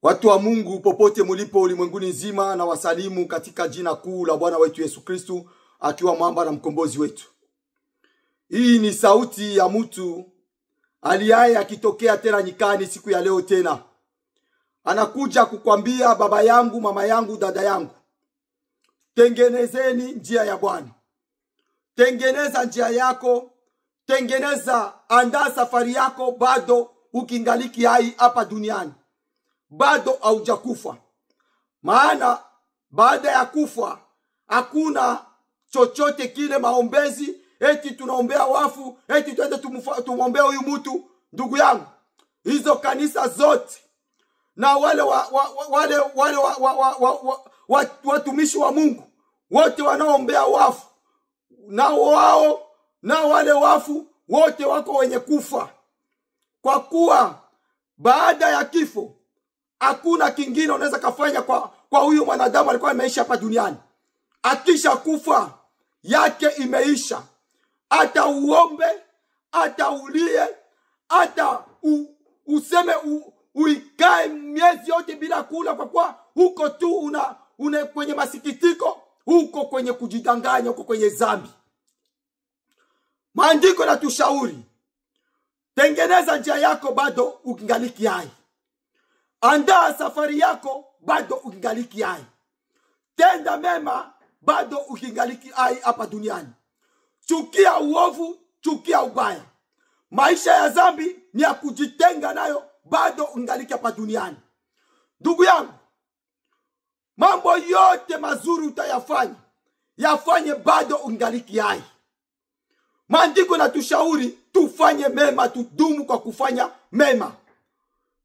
Watu wa Mungu popote mulipo ulimwenguni nzima, na wasalimu katika jina kuu la Bwana wetu Yesu Kristo, akiwa mwamba na mkombozi wetu. Hii ni sauti ya mtu aliaye akitokea tena nyikani siku ya leo tena. Anakuja kukwambia baba yangu, mama yangu, dada yangu, tengenezeni njia ya Bwana. Tengeneza njia yako, andaa safari yako bado ukingaliki hai hapa duniani. Bado haujakufa. Maana baada ya kufa hakuna chochote kile maombezi eti tunaombea wafu, eti tuende tumuombea huyu mtu. Ndugu yangu, hizo kanisa zote na wale watumishi wa Mungu wote wanaombea wafu, na wale wafu wote wako wenye kufa. Kwa kuwa baada ya kifo hakuna kingine unaweza kafanya kwa huyu mwanadamu alikuwa ameisha hapa duniani. Akisha kufa yake imeisha. Hata uombe, hata ulie, hata useme uikae miezi yote bila kula, kwa kuwa huko tu una kwenye masikitiko, huko kwenye kujidanganya, huko kwenye dhambi. Maandiko yanatushauri, tengeneza njia yako bado ukingaliki hai. Andaa safari yako bado ukingaliki hai. Tenda mema bado ukingaliki hai hapa duniani. Chukia uovu, chukia ubaya. Maisha ya dhambi ni ya kujitenga nayo bado ukingaliki hapa duniani. Ndugu yangu, mambo yote mazuri utayafanya, yafanye bado ukingaliki hai. Maandiko yanatushauri tufanye mema, tudumu kwa kufanya mema.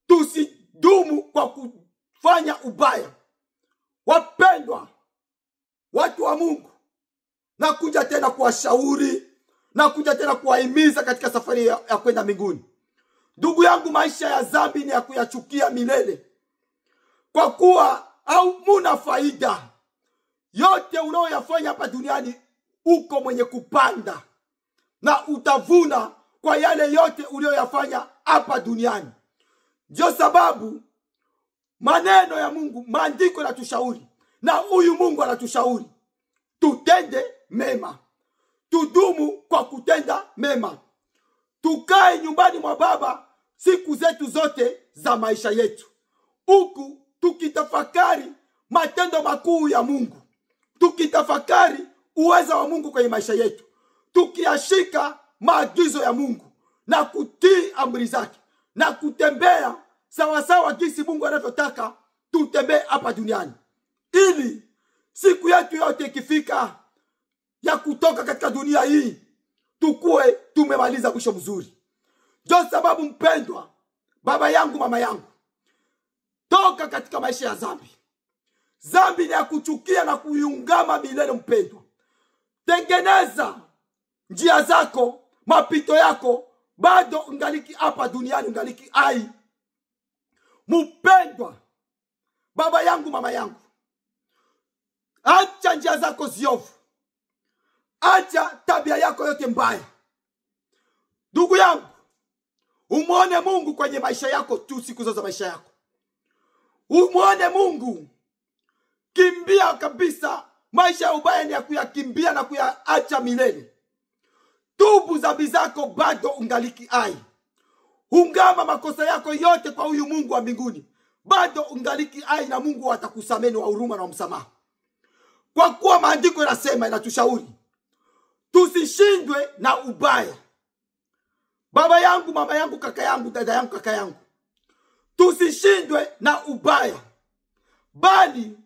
Tusidumu kwa kufanya ubaya. Wapendwa watu wa Mungu, na kuja tena kuwashauri, na kuja tena kuwahimiza katika safari ya kwenda mbinguni. Ndugu yangu, maisha ya dhambi ni ya kuyachukia milele, kwa kuwa hauna faida. Yote unayoyafanya hapa duniani uko mwenye kupanda, na utavuna kwa yale yote uliyoyafanya hapa duniani. Ndio sababu maneno ya Mungu, maandiko yanatushauri, na huyu Mungu anatushauri tutende mema. Tudumu kwa kutenda mema. Tukae nyumbani mwa Baba siku zetu zote za maisha yetu, huku tukitafakari matendo makuu ya Mungu, tukitafakari uweza wa Mungu kwenye maisha yetu, tukiyashika maagizo ya Mungu na kutii amri zake, na kutembea sawasawa jinsi Mungu anavyotaka tutembee hapa duniani, ili siku yetu yote ikifika ya kutoka katika dunia hii tukue tumemaliza mwisho mzuri. Ndio sababu mpendwa, baba yangu, mama yangu, toka katika maisha ya dhambi. Dhambi ni ya kuchukia na kuiungama milele. Mpendwa, tengeneza njia zako, mapito yako bado ungaliki hapa duniani, ungaliki hai. Mpendwa baba yangu, mama yangu, acha njia zako ziovu, acha tabia yako yote mbaya. Ndugu yangu, umuone Mungu kwenye maisha yako tu, siku zote za maisha yako. Umuone Mungu. Kimbia kabisa. Maisha ya ubaya ni ya kuyakimbia na kuyaacha milele. Tubu dhambi zako bado ungaliki hai. Ungama makosa yako yote kwa huyu Mungu wa mbinguni, bado ungaliki hai, na Mungu atakusamehe wa huruma na msamaha. Kwa kuwa maandiko yanasema, inatushauri tusishindwe na ubaya. Baba yangu, mama yangu, kaka yangu, dada yangu, kaka yangu, tusishindwe na ubaya, bali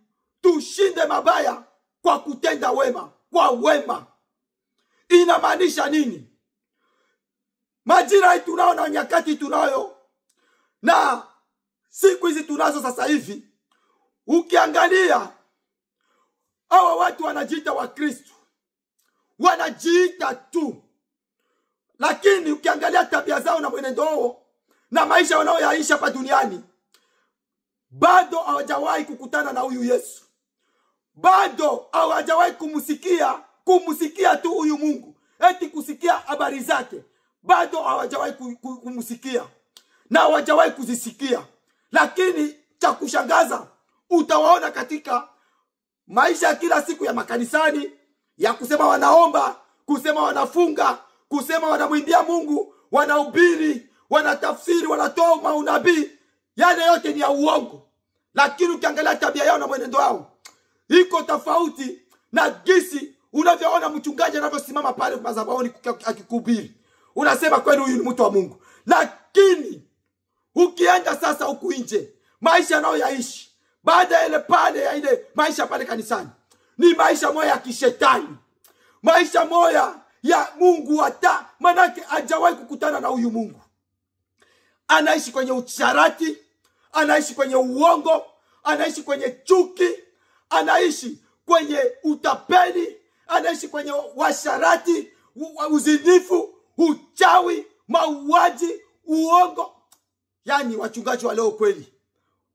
tushinde mabaya kwa kutenda wema, kwa wema. Inamaanisha nini? Majira tunao na nyakati tunayo, na siku hizi tunazo sasa hivi, ukiangalia hawa watu wanajiita wa Kristo, wanajiita tu, lakini ukiangalia tabia zao na mwenendo wao na maisha wanaoyaishi hapa duniani, bado hawajawahi kukutana na huyu Yesu. Bado hawajawahi kumsikia tu huyu Mungu, eti kusikia habari zake. Bado hawajawahi kumsikia na hawajawahi kuzisikia. Lakini cha kushangaza utawaona katika maisha ya kila siku ya makanisani, ya kusema wanaomba, kusema wanafunga, kusema wanamwimbia Mungu, wanahubiri, wanatafsiri, wanatoa maunabii. Yale yote ni ya uongo. Lakini ukiangalia tabia yao na mwenendo wao, iko tofauti na gisi unavyoona mchungaji anavyosimama pale madhabahuni akikuhubiri. Unasema kweli huyu ni mtu wa Mungu. Lakini ukienda sasa huku nje, maisha nao yaishi baada ya ile pale ya ile maisha pale kanisani, ni maisha moja ya kishetani, maisha moja ya Mungu hata manake hajawahi kukutana na huyu Mungu. Anaishi kwenye ucharati, anaishi kwenye uongo, anaishi kwenye chuki, anaishi kwenye utapeli, anaishi kwenye washarati, uzinifu, uchawi, mauaji, uongo. Yani wachungaji wa leo kweli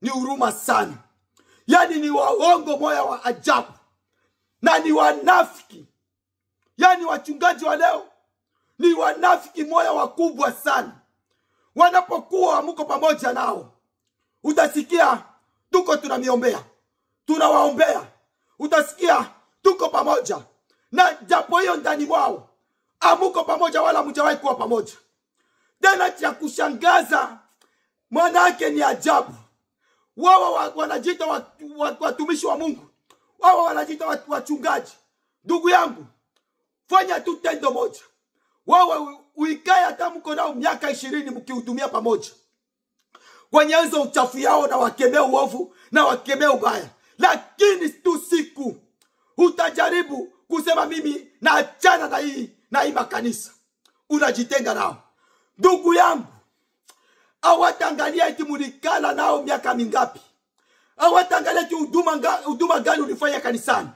ni huruma sana. Yani ni waongo moya wa ajabu, na ni wanafiki. Yani wachungaji wa leo ni wanafiki moya wakubwa sana. Wanapokuwa mko pamoja nao, utasikia tuko tunamiombea, tunawaombea. Utasikia tuko pamoja, na japo hiyo ndani mwao amuko pamoja wala mjawahi kuwa pamoja. Tena cha kushangaza, manake ni ajabu. Wao wanajiita watumishi wa Mungu, wao wanajiita wachungaji. Ndugu yangu, fanya tu tendo moja. Wao uikae hata mko nao miaka 20 mkihudumia pamoja, kwenye hizo uchafu yao, na wakemea uovu na wakemea ubaya. Lakini tu siku utajaribu kusema mimi naachana na hii makanisa, unajitenga nao. Ndugu yangu, hawataangalia eti mulikala nao miaka mingapi. Hawataangalia eti huduma gani ulifanya kanisani.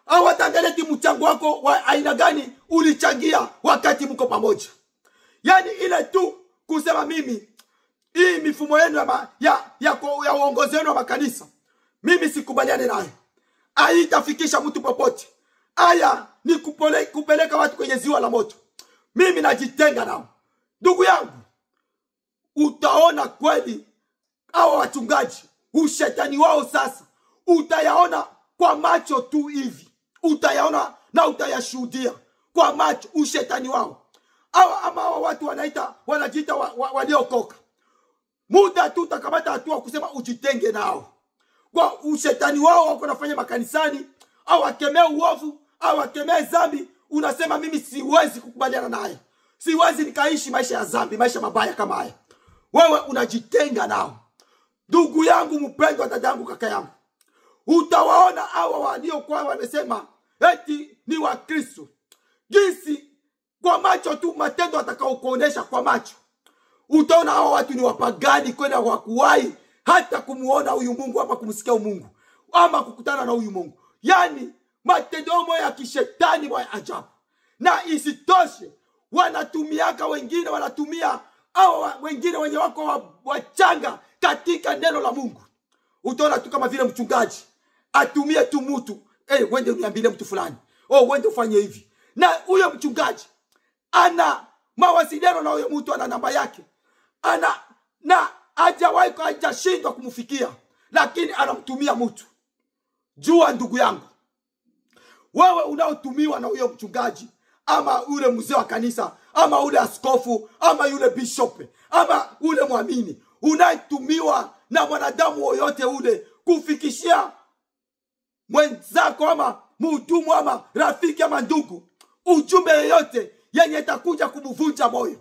Hawataangalia eti mchango wako wa aina gani ulichangia wakati mko pamoja. Yani ile tu kusema mimi hii mifumo yenu ya uongozi wenu wa makanisa mimi sikubaliane nayo, haitafikisha mtu popote. Haya ni kupeleka watu kwenye ziwa la moto. Mimi najitenga nao. Ndugu yangu, utaona kweli hao wachungaji ushetani wao sasa utayaona kwa macho tu hivi. Utayaona na utayashuhudia kwa macho ushetani wao. Ama watu wanajiita waliokoka. Muda tu utakamata hatua kusema ujitenge nao. Kwa ushetani wao wako nafanya makanisani, au wakemea uovu, au wakemea dhambi, unasema mimi siwezi kukubaliana naye. Siwezi nikaishi maisha ya dhambi, maisha mabaya kama haya. Wewe unajitenga nao. Ndugu yangu mpendwa, dada yangu, kaka yangu, utawaona hawa waliokuwa wamesema eti ni wa Kristo, jinsi kwa macho tu matendo atakao kuonesha kwa macho, utaona hawa watu ni wapagani kwenda wakuwahi hata kumuona huyu Mungu ama kumsikia Mungu ama kukutana na huyu Mungu. Yani matendo moja ya kishetani moja ajabu. Na isitoshe wanatumiaka wengine, wanatumia au wengine wenye wako wachanga katika neno la Mungu. Utaona tu kama vile mchungaji atumie tu mtu, wende uniambie mtu fulani, wende ufanye hivi. Na huyo mchungaji ana mawasiliano na huyo mtu, ana namba yake, na hajashindwa kumfikia, lakini anamtumia mtu. Jua ndugu yangu, wewe unaotumiwa na huyo mchungaji ama ule mzee wa kanisa ama ule askofu ama yule bishop ama ule muamini, unaitumiwa na mwanadamu yoyote ule kufikishia mwenzako ama mhudumu ama rafiki ama ndugu ujumbe yoyote yenye itakuja kumvunja moyo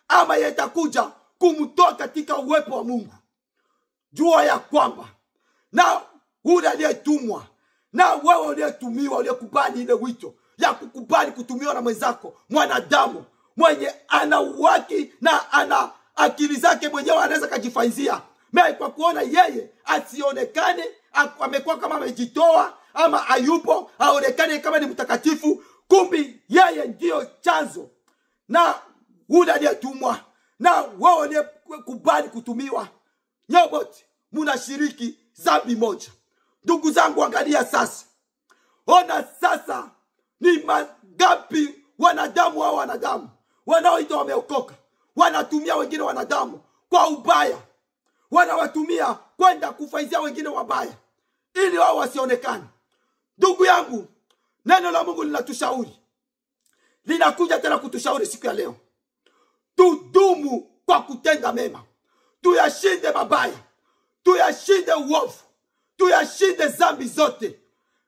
ama yenye itakuja kumtoa katika uwepo wa Mungu, jua ya kwamba na ule aliyetumwa na wewe uliyetumiwa, uliyekubali ile wito ya kukubali kutumiwa na mwenzako mwanadamu mwenye ana uwaki na ana akili zake mwenyewe, anaweza kujifaizia kwa kuona yeye asionekane amekuwa kama amejitoa ama ayupo, aonekane kama ni mtakatifu, kumbi yeye ndio chanzo. Na ule aliyetumwa na wewe uliyekubali kutumiwa, nyote mnashiriki dhambi moja. Ndugu zangu, angalia sasa, ona sasa ni mangapi wanadamu au wanadamu wanaoitwa wameokoka wanatumia wengine wanadamu kwa ubaya. wanawatumia kwenda kufanyia wengine wabaya ili wao wasionekane. Ndugu yangu, neno la Mungu linatushauri, linakuja tena kutushauri siku ya leo. Tudumu kwa kutenda mema. Tuyashinde mabaya. Tuyashinde uovu. Tuyashinde dhambi zote.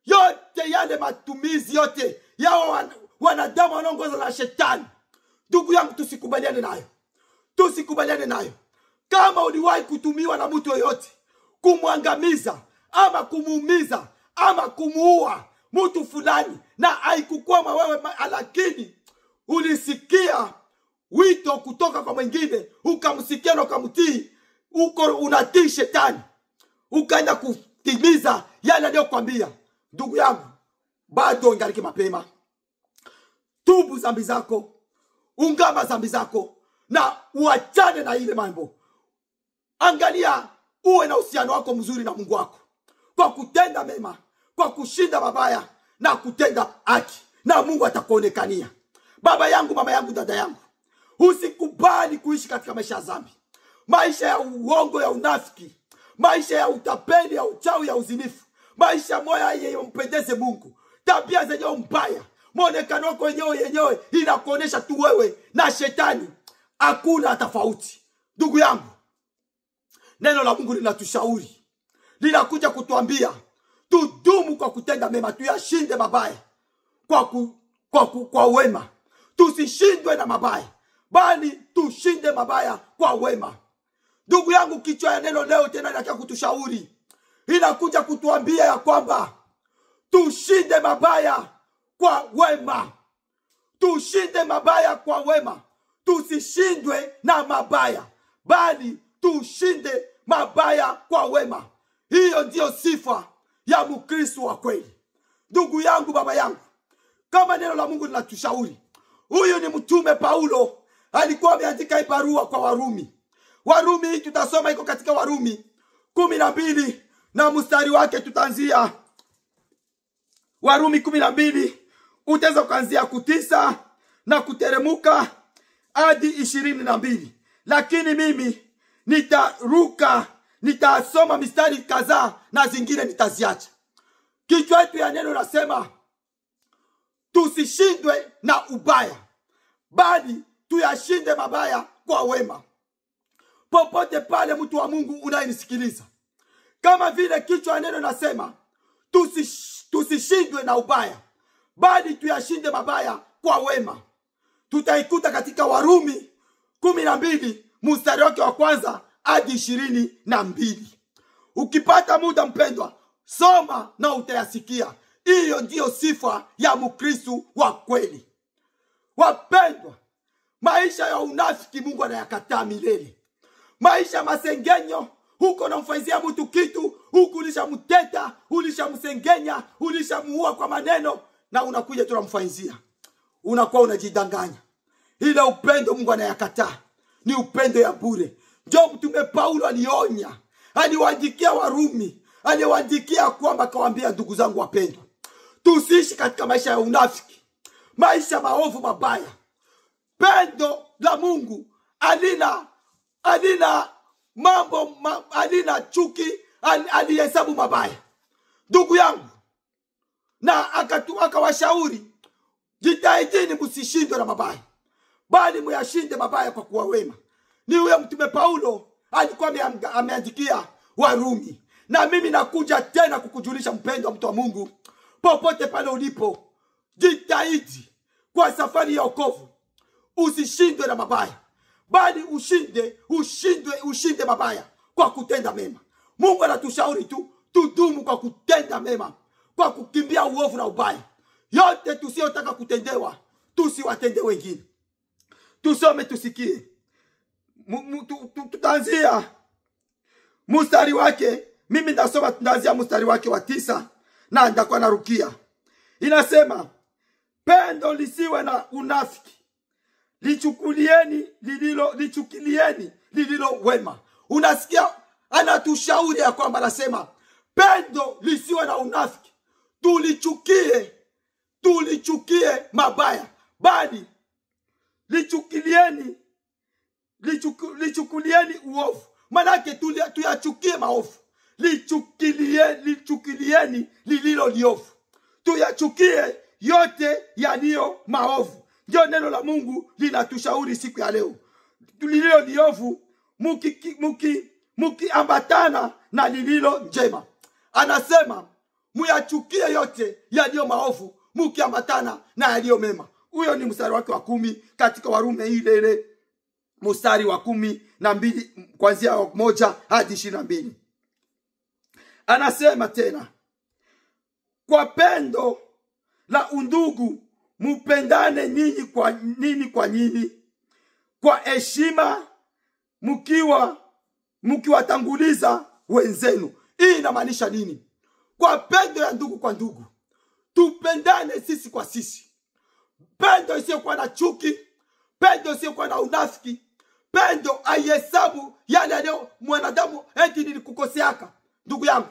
Yote yale matumizi yote yao wanadamu wanaongozwa na shetani. Ndugu yangu, tusikubaliane nayo. Tusikubaliane nayo. Kama uliwahi kutumiwa na mtu yoyote kumwangamiza ama kumuumiza ama kumuua mtu fulani na haikukwama wewe, lakini ulisikia wito kutoka kwa mwingine, ukamsikia na ukamtii, uko unatii shetani, ukaenda kutimiza yale aliyokuambia, ndugu yangu, bado ingaliki mapema. Tubu dhambi zako, ungama dhambi zako na uachane na ile mambo. Angalia, uwe na uhusiano wako mzuri na Mungu wako kwa kutenda mema, kwa kushinda mabaya na kutenda haki, na Mungu atakuonekania. Baba yangu, mama yangu, dada yangu, usikubali kuishi katika maisha ya dhambi, maisha ya uongo, ya unafiki, maisha ya utapeli, ya uchawi, ya uzinifu, maisha moya yampendeze Mungu, tabia zenyewe mbaya, muonekano wako yenyewe inakuonesha tu wewe na shetani hakuna tofauti. Ndugu yangu, neno la Mungu linatushauri, linakuja kutuambia tudumu kwa kutenda mema, tuyashinde mabaya kwa wema. Tusishindwe na mabaya, bali tushinde mabaya kwa wema. Ndugu yangu, kichwa ya neno leo tena inataka kutushauri, inakuja kutuambia ya kwamba tushinde mabaya kwa wema. Tushinde mabaya kwa wema. Tusishindwe na mabaya, bali tushinde mabaya kwa wema. Hiyo ndiyo sifa ya Mkristo wa kweli. Ndugu yangu, baba yangu, kama neno la Mungu linatushauri, huyu ni mtume Paulo, alikuwa ameandika barua kwa Warumi. Warumi hii tutasoma iko katika Warumi 12 na mstari wake tutaanzia Warumi 12, utaweza kuanzia 9 na kuteremuka hadi 22. Lakini mimi nitasoma mistari kadhaa na zingine nitaziacha. Kichwa yetu ya neno nasema tusishindwe na ubaya, bali tuyashinde mabaya kwa wema. Popote pale mtu wa Mungu unayenisikiliza, kama vile kichwa ya neno nasema tusishindwe na ubaya, bali tuyashinde mabaya kwa wema, tutaikuta katika Warumi 12 mstari wake wa kwanza hadi 22. Ukipata muda mpendwa, soma na utayasikia. Hiyo ndiyo sifa ya Mkristo wa kweli. Wapendwa, maisha ya unafiki Mungu anayakataa milele. Maisha masengenyo, huko unamfanyia mtu kitu, huko ulishamteta, ulishamsengenya, ulishamuua kwa maneno, na unakuja tunamfanyia, unakuwa unajidanganya. Ile upendo Mungu anayakataa, ni upendo ya bure. Ndio mtume Paulo alionya, aliwaandikia Warumi, aliwaandikia kwamba kawaambia, ndugu zangu wapendwa, tusiishi katika maisha ya unafiki, maisha maovu mabaya. Pendo la Mungu alina mambo alina chuki, alihesabu mabaya. Ndugu yangu, na akawashauri, jitahidini msishindwe na mabaya, bali muyashinde mabaya kwa kuwa wema. Ni huyo mtume Paulo alikuwa ameandikia Warumi. Na mimi nakuja tena kukujulisha mpendo wa mtu wa Mungu, popote pale ulipo, jitahidi kwa safari ya wokovu. Usishindwe na mabaya, bali ushinde mabaya kwa kutenda mema. Mungu anatushauri tudumu kwa kutenda mema, kwa kukimbia uovu na ubaya. Yote tusiyotaka kutendewa, tusiwatende wengine. Tusome tusikie. Tutaanzia mstari wake, mimi ndasoma, tunaanzia mstari wake wa 9 na ndakuwa narukia. Inasema, pendo lisiwe na unafiki, lichukilieni lililo wema. Unasikia, anatushauri ya kwamba anasema pendo lisiwe na unafiki, tulichukie mabaya, bali lichukulieni uovu Manake tuyachukie maovu. Lichukilieni lililo liovu. Tuyachukie yote yaliyo maovu. Ndio neno la Mungu linatushauri siku ya leo. Lililo liovu mukiambatana na lililo njema. Anasema muyachukie yote yaliyo maovu mukiambatana na yaliyo mema. Huyo ni mstari wake wa 10 katika Warumi ile mstari wa 12 kuanzia 1 hadi 22. Anasema tena, kwa pendo la undugu mupendane ninyi kwa nyinyi, kwa heshima mkiwatanguliza wenzenu. Hii inamaanisha nini? Kwa pendo ya ndugu kwa ndugu, tupendane sisi kwa sisi. Pendo isiyokuwa na chuki, pendo isiyokuwa na unafiki, pendo aihesabu yale yale mwanadamu eti nilikukoseaka. Ndugu yangu,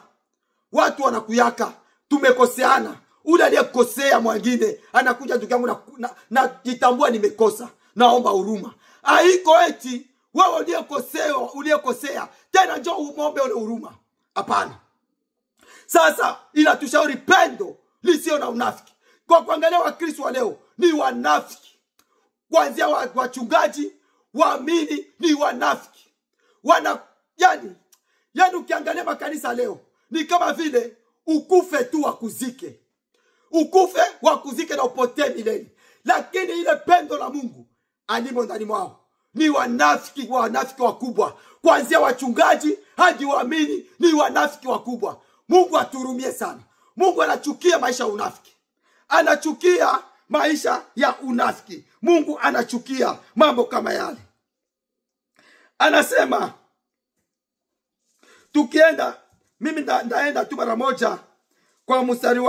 watu wanakuyaka, tumekoseana. Ule aliyekosea mwingine anakuja, ndugu yangu, na jitambua nimekosa, naomba huruma. Haiko eti wewe uliyekosea tena njoo umombe ule huruma. Hapana. Sasa inatushauri pendo lisio na unafiki. Kwa kuangalia Wakristo wa leo ni wanafiki. Kuanzia wachungaji, waamini ni wanafiki. Yani ukiangalia makanisa leo ni kama vile ukufe tu wakuzike. Ukufe wakuzike na upotee milele. Lakini ile pendo la Mungu alimo ndani mwao. Ni wanafiki wakubwa. Kuanzia wachungaji hadi waamini ni wanafiki wakubwa. Mungu aturumie sana. Mungu anachukia maisha ya unafiki. Anachukia maisha ya unafiki. Mungu anachukia mambo kama yale. Anasema, tukienda, mimi ndaenda tu mara moja kwa mstari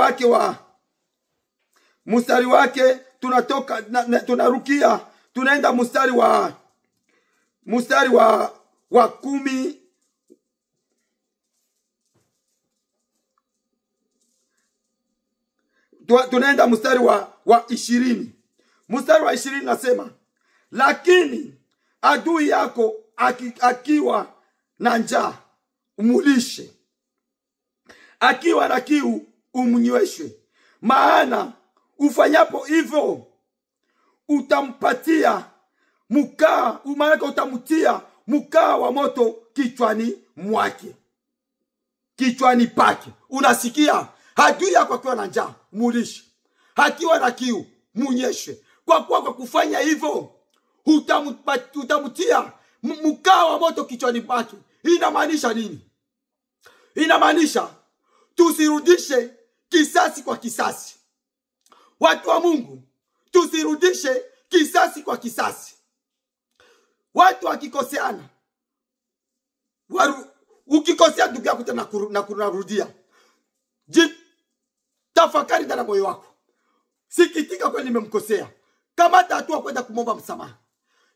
wake tunatoka tunarukia, tunaenda mstari wa 10. Tunaenda mstari wa 20. Mstari wa 20 nasema, lakini adui yako akiwa na njaa umulishe, akiwa na kiu umnyweshe, maana ufanyapo hivyo utampatia mkaa, utamutia mkaa wa moto kichwani pake. Unasikia? Adui yako akiwa na njaa mulishe, akiwa na kiu munyeshe. Kwa kufanya hivyo utamutia mkaa wa moto kichwani pake. Inamaanisha nini? Inamaanisha tusirudishe kisasi kwa kisasi. Watu wa Mungu, tusirudishe kisasi kwa kisasi. Watu wakikoseana, ukikosea ndugu yako tena na kurudia, tafakari ndani moyo wako. Sikitika kweli nimemkosea. Kamata hatua kwenda kumomba msamaha.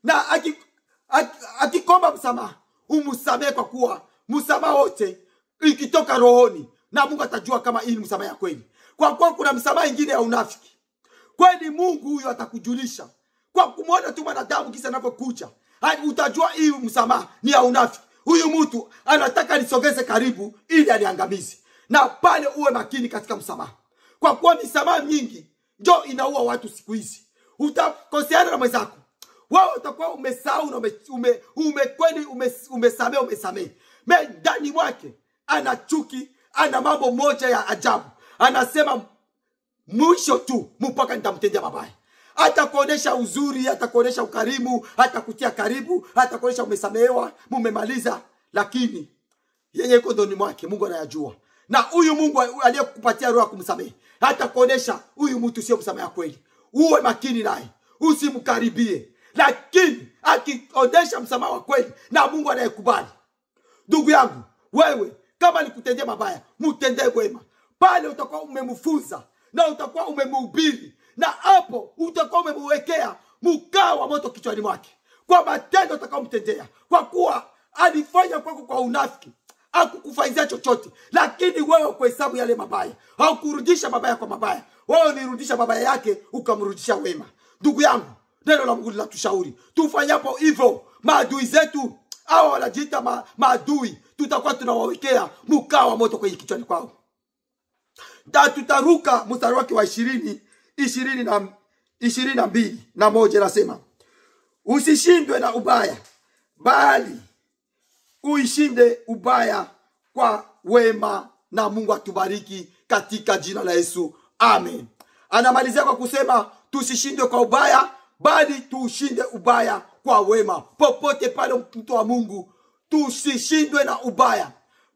Na akikomba msamaha, umsamehe, kwa kuwa msamaha wote ikitoka rohoni na Mungu atajua kama hii ni msamaha ya kweli. Kwa kuwa kuna msamaha ingine ya unafiki. Kweli Mungu huyo atakujulisha. Kwa kumwona tu mwanadamu kisa anapokuja, utajua hii msamaha ni ya unafiki. Huyu mtu anataka nisogeze karibu ili aniangamize. Na pale uwe makini katika msamaha. Kwa kuwa misamaha mingi ndio inaua watu siku hizi. Utakoseana na mwenzako, wewe utakuwa umesahau na umesamehe. Ndani mwake ana chuki, ana mambo moja ya ajabu. Anasema mwisho tu mpaka nitamtendea mabaya. Atakuonesha uzuri, atakuonesha ukarimu, atakutia karibu, atakuonesha umesamehewa, mumemaliza, lakini yenye iko ndani mwake Mungu anayajua. Na huyu Mungu aliyekupatia roho ya kumsamehe, atakuonesha huyu mtu sio msamaha kweli. Uwe makini naye, usimkaribie. Lakini akionesha msamaha wa kweli na Mungu anayekubali, ndugu yangu, wewe kama nikutendea mabaya, mtendee wema. Pale utakuwa umemfunza na utakuwa umemhubiri, na hapo utakuwa umemwekea mkaa wa moto kichwani mwake kwa matendo utakaomtendea. Kwa kuwa alifanya kwako kwa unafiki, hakukufaizia chochote, lakini wewe kwa hesabu yale mabaya, haukurudisha mabaya kwa mabaya. Wewe ulirudisha mabaya yake ukamrudisha wema. Ndugu yangu, neno la Mungu linatushauri tufanyapo hivyo, maadui zetu hawa wanajiita maadui, tutakuwa tunawawekea mkaa wa moto kwenye kichwani kwao. Tutaruka mstari wake wa 22 nasema, usishindwe na ubaya, bali uishinde ubaya kwa wema, na Mungu atubariki katika jina la Yesu. Amen. Anamalizia kwa kusema tusishindwe kwa ubaya, bali tuushinde ubaya kwa wema. Popote pale mtu wa Mungu, tusishindwe na ubaya,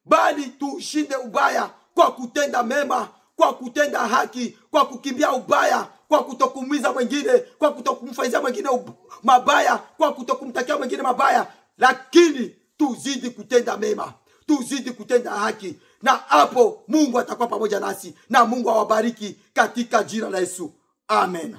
bali tuushinde ubaya kwa kutenda mema, kwa kutenda haki, kwa kukimbia ubaya, kwa kutokuumiza mwingine, kwa kutokumfanyia mwingine mabaya, kwa kutokumtakia mwingine mabaya, lakini tuzidi kutenda mema, tuzidi kutenda haki, na hapo Mungu atakuwa pamoja nasi, na Mungu awabariki katika jina la Yesu. Amen.